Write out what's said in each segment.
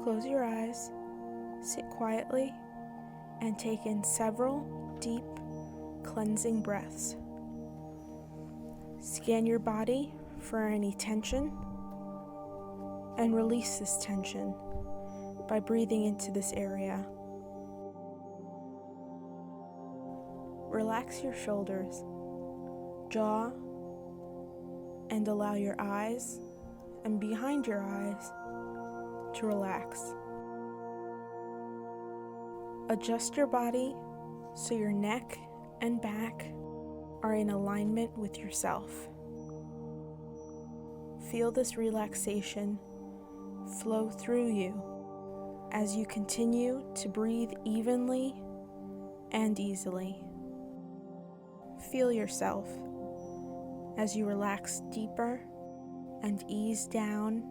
close your eyes, sit quietly, and take in several deep, cleansing breaths. Scan your body for any tension and release this tension by breathing into this area. Relax your shoulders, jaw, and allow your eyes and behind your eyes to relax. Adjust your body so your neck and back are in alignment with yourself. Feel this relaxation flow through you as you continue to breathe evenly and easily. Feel yourself as you relax deeper and ease down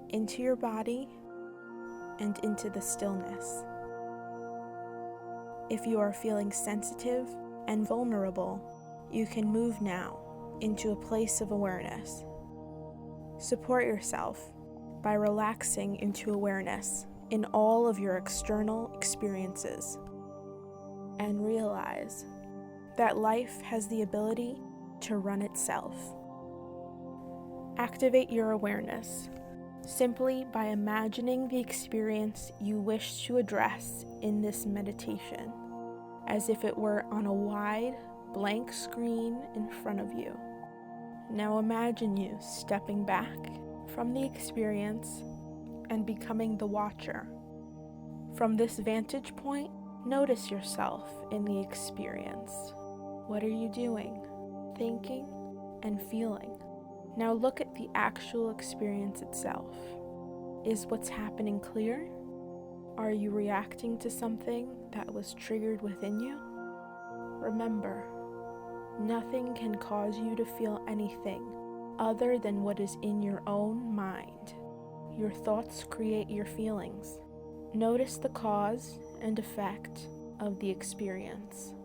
into your body and into the stillness. If you are feeling sensitive and vulnerable, you can move now into a place of awareness. Support yourself by relaxing into awareness in all of your external experiences, and realize that life has the ability to run itself. Activate your awareness simply by imagining the experience you wish to address in this meditation, as if it were on a wide, blank screen in front of you. Now imagine you stepping back from the experience and becoming the watcher. From this vantage point, notice yourself in the experience. What are you doing, thinking, and feeling? Now look at the actual experience itself. Is what's happening clear? Are you reacting to something that was triggered within you? Remember, nothing can cause you to feel anything other than what is in your own mind. Your thoughts create your feelings. Notice the cause and effect of the experience.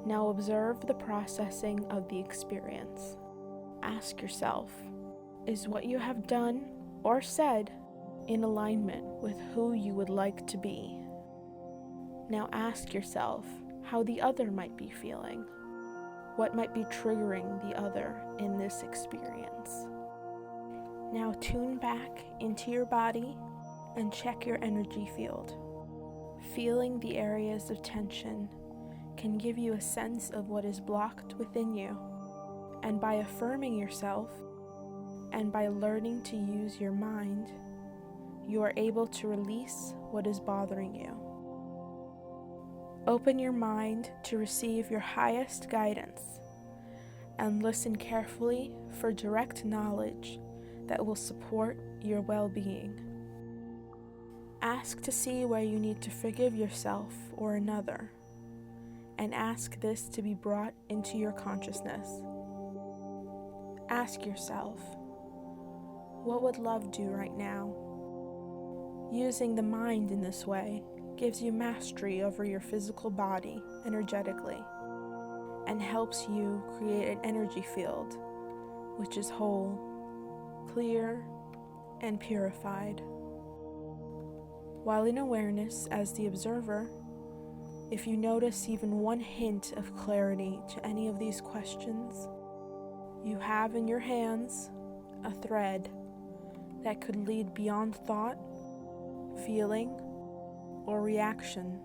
Now observe the processing of the experience. Ask yourself, is what you have done or said in alignment with who you would like to be? Now ask yourself how the other might be feeling. What might be triggering the other in this experience? Now tune back into your body and check your energy field. Feeling the areas of tension can give you a sense of what is blocked within you. And by affirming yourself and by learning to use your mind, you are able to release what is bothering you. Open your mind to receive your highest guidance and listen carefully for direct knowledge that will support your well-being. Ask to see where you need to forgive yourself or another, and ask this to be brought into your consciousness. Ask yourself, what would love do right now? Using the mind in this way gives you mastery over your physical body energetically and helps you create an energy field which is whole, clear, and purified. While in awareness as the observer, if you notice even one hint of clarity to any of these questions, you have in your hands a thread that could lead beyond thought, feeling, or reaction.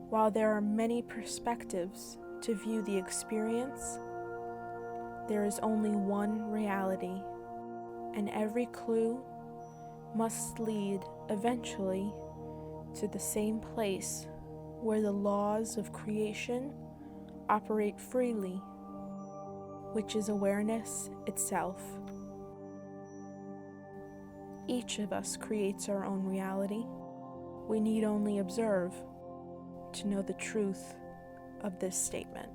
While there are many perspectives to view the experience, there is only one reality, and every clue must lead eventually to the same place where the laws of creation operate freely, which is awareness itself. Each of us creates our own reality. We need only observe to know the truth of this statement.